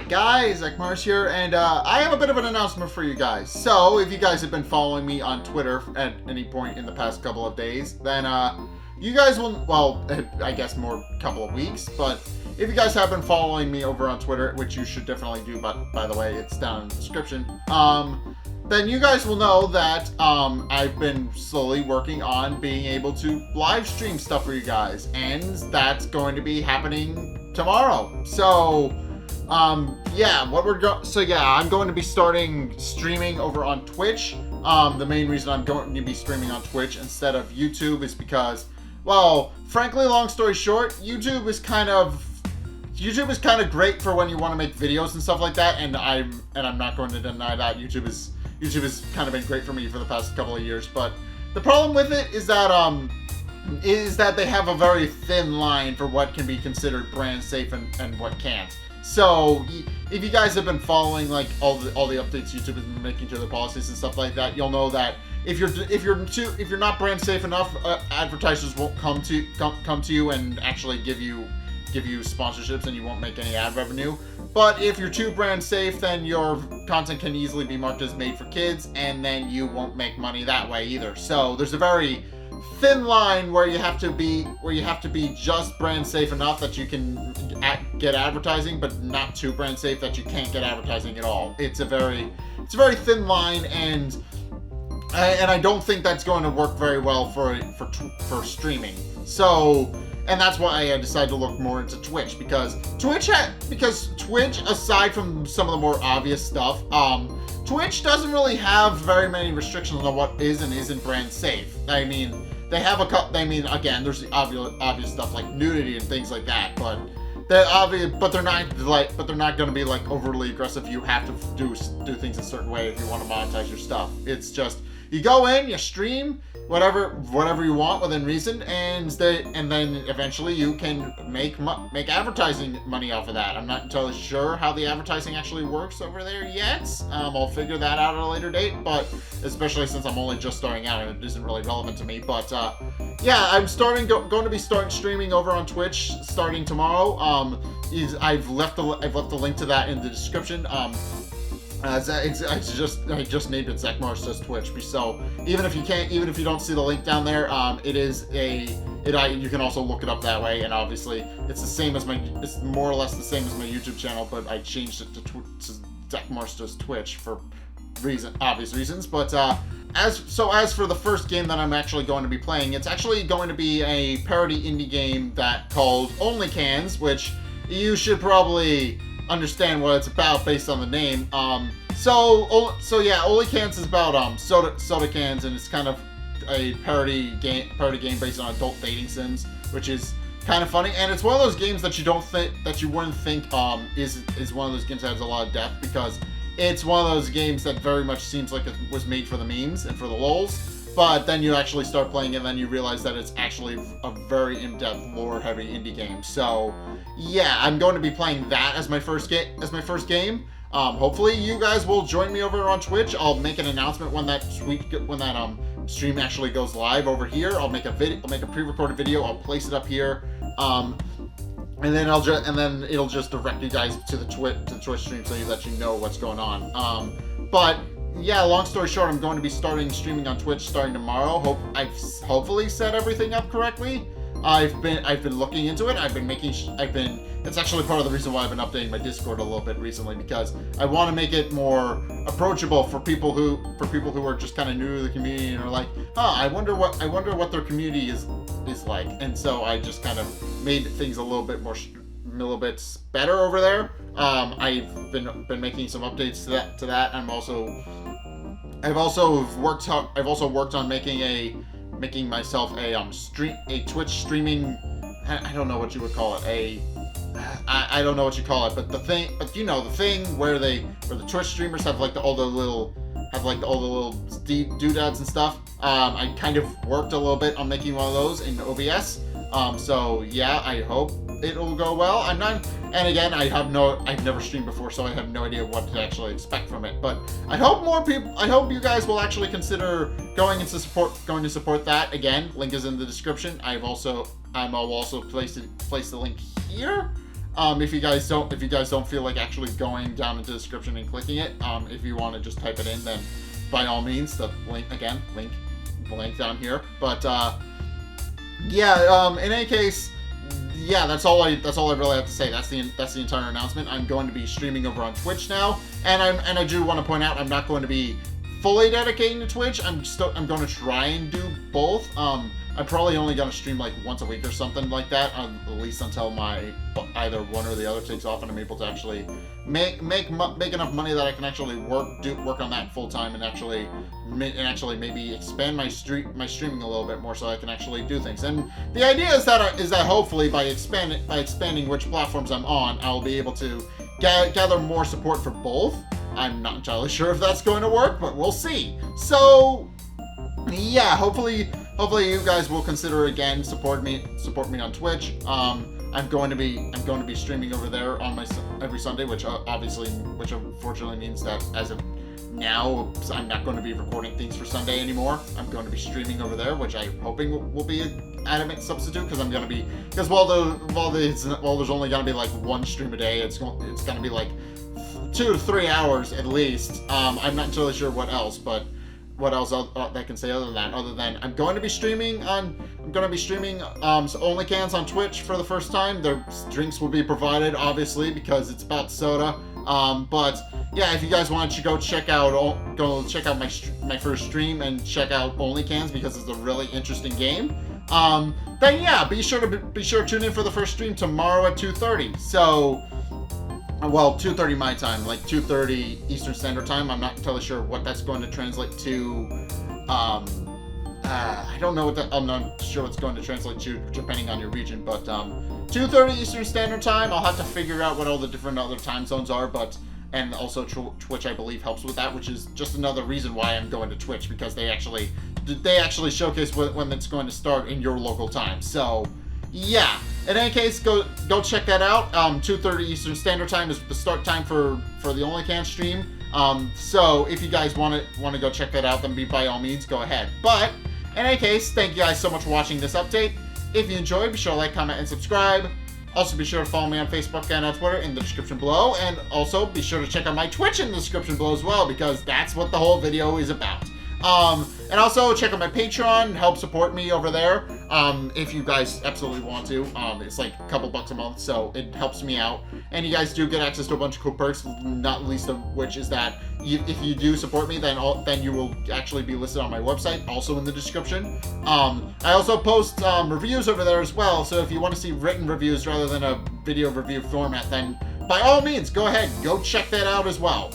guys, Zack here, and I have a bit of an announcement for you guys. So, if you guys have been following me on Twitter at any point in the past couple of days, then you guys will, well, I guess more couple of weeks, but if you guys have been following me over on Twitter, which you should definitely do, but by the way, it's down in the description, then you guys will know that I've been slowly working on being able to live stream stuff for you guys, and that's going to be happening tomorrow. So, I'm going to be starting streaming over on Twitch. The main reason I'm going to be streaming on Twitch instead of YouTube is because, well, frankly, long story short, YouTube is kind of great for when you want to make videos and stuff like that, and I'm not going to deny that YouTube has kind of been great for me for the past couple of years. But the problem with it is that they have a very thin line for what can be considered brand safe and what can't. So if you guys have been following like all the updates YouTube has been making to their policies and stuff like that, you'll know that if you're not brand safe enough, advertisers won't come to you and actually give you sponsorships, and you won't make any ad revenue. But if you're too brand safe, then your content can easily be marked as made for kids, and then you won't make money that way either. So there's a very thin line where you have to be just brand safe enough that you can get advertising, but not too brand safe that you can't get advertising at all. It's a very thin line, and I don't think that's going to work very well for streaming. So, and that's why I decided to look more into Twitch, because Twitch, aside from some of the more obvious stuff, Twitch doesn't really have very many restrictions on what is and isn't brand safe. I mean, they have a couple. I mean, again, there's the obvious stuff like nudity and things like that, but they're obvious. But they're not going to be like overly aggressive. You have to do things a certain way if you want to monetize your stuff. It's just you go in, you stream whatever you want within reason, and then eventually you can make advertising money off of that. I'm not entirely sure how the advertising actually works over there yet. I'll figure that out at a later date, but especially since I'm only just starting out and it isn't really relevant to me. But yeah, I'm going to be starting streaming over on Twitch starting tomorrow. I've left the link to that in the description. I just named it Zack Says Twitch. So even if you don't see the link down there, you can also look it up that way. And obviously, it's more or less the same as my YouTube channel, but I changed it to Zack Says Twitch for obvious reasons. But as for the first game that I'm actually going to be playing, it's actually going to be a parody indie game called Only Cans, which you should probably understand what it's about based on the name. So yeah, Only Cans is about soda cans, and it's kind of a parody game based on adult dating sims, which is kind of funny. And it's one of those games that you wouldn't think is one of those games that has a lot of depth, because it's one of those games that very much seems like it was made for the memes and for the lols. But then you actually start playing it, and then you realize that it's actually a very in-depth, lore-heavy indie game. So, yeah, I'm going to be playing that as my first game. Hopefully, you guys will join me over on Twitch. I'll make an announcement when that stream actually goes live over here. I'll make a pre-recorded video. I'll place it up here, and then it'll just direct you guys to the Twitch stream so that you know what's going on. But yeah, long story short, I'm going to be starting streaming on Twitch starting tomorrow. I've hopefully set everything up correctly. I've been looking into it. It's actually part of the reason why I've been updating my Discord a little bit recently, because I want to make it more approachable for people who are just kind of new to the community and are like, I wonder what their community is like. And so I just kind of made things a little bit better over there. I've been making some updates to that. I've also worked on making myself a Twitch streaming. I don't know what you would call it. I don't know what you call it, but the thing where the Twitch streamers have all the little doodads and stuff. I kind of worked a little bit on making one of those in OBS. So yeah, I hope it'll go well. I've never streamed before, so I have no idea what to actually expect from it. But I hope you guys will actually consider going to support that. Again, link is in the description. I'll also place the link here. If you guys don't feel like actually going down into the description and clicking it, if you want to just type it in, then by all means, the link down here. But yeah, in any case, yeah, that's all I really have to say. That's the entire announcement. I'm going to be streaming over on Twitch now, and I do want to point out I'm not going to be fully dedicating to Twitch. I'm going to try and do both. I'm probably only going to stream like once a week or something like that, at least until my either one or the other takes off and I'm able to actually make enough money that I can actually work on that full time and actually maybe expand my streaming a little bit more so I can actually do things. And the idea is that hopefully by expanding which platforms I'm on, I'll be able to gather more support for both. I'm not entirely sure if that's going to work, but we'll see. So yeah, hopefully you guys will consider again support me on Twitch. I'm going to be streaming over there on every Sunday, which unfortunately means that as of now I'm not going to be recording things for Sunday anymore. I'm going to be streaming over there, which I'm hoping will be an adamant substitute because while there's only going to be like one stream a day, it's going to be like 2 to 3 hours at least. I'm not entirely sure what else I can say other than I'm going to be streaming OnlyCans on Twitch for the first time. The drinks will be provided, obviously, because it's about soda. But yeah, if you guys want to go check out my first stream and check out OnlyCans because it's a really interesting game, then yeah, be sure to tune in for the first stream tomorrow at 2:30. So, well, 2:30 my time, like 2:30 Eastern Standard Time. I'm not entirely sure what that's going to translate to. I don't know I'm not sure what's going to translate to depending on your region, but 2:30 Eastern Standard Time. I'll have to figure out what all the different other time zones are, and also Twitch, I believe, helps with that, which is just another reason why I'm going to Twitch, because they actually showcase when it's going to start in your local time. So yeah. In any case, go check that out. 2:30 Eastern Standard Time is the start time for the OnlyCans stream. So if you guys want to go check that out, then by all means go ahead. But in any case, thank you guys so much for watching this update. If you enjoyed, be sure to like, comment, and subscribe. Also, be sure to follow me on Facebook and on Twitter in the description below. And also, be sure to check out my Twitch in the description below as well, because that's what the whole video is about. And also check out my Patreon and help support me over there. If you guys absolutely want to. It's like a couple bucks a month, so it helps me out. And you guys do get access to a bunch of cool perks, not least of which is that if you do support me, then you will actually be listed on my website, also in the description. I also post reviews over there as well, so if you want to see written reviews rather than a video review format, then by all means, go ahead, go check that out as well.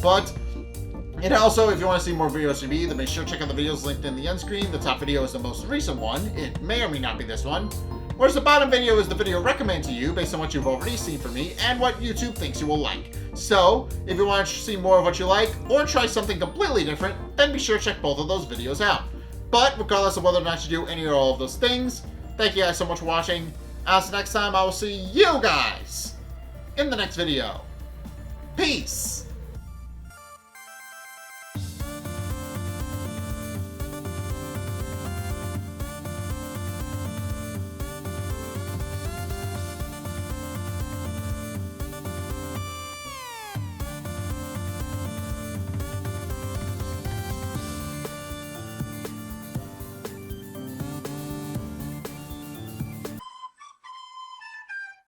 And also, if you want to see more videos from me, then make sure to check out the videos linked in the end screen. The top video is the most recent one. It may or may not be this one. Whereas the bottom video is the video recommended to you based on what you've already seen from me and what YouTube thinks you will like. So, if you want to see more of what you like, or try something completely different, then be sure to check both of those videos out. But, regardless of whether or not you do any or all of those things, thank you guys so much for watching. As next time, I will see you guys in the next video. Peace!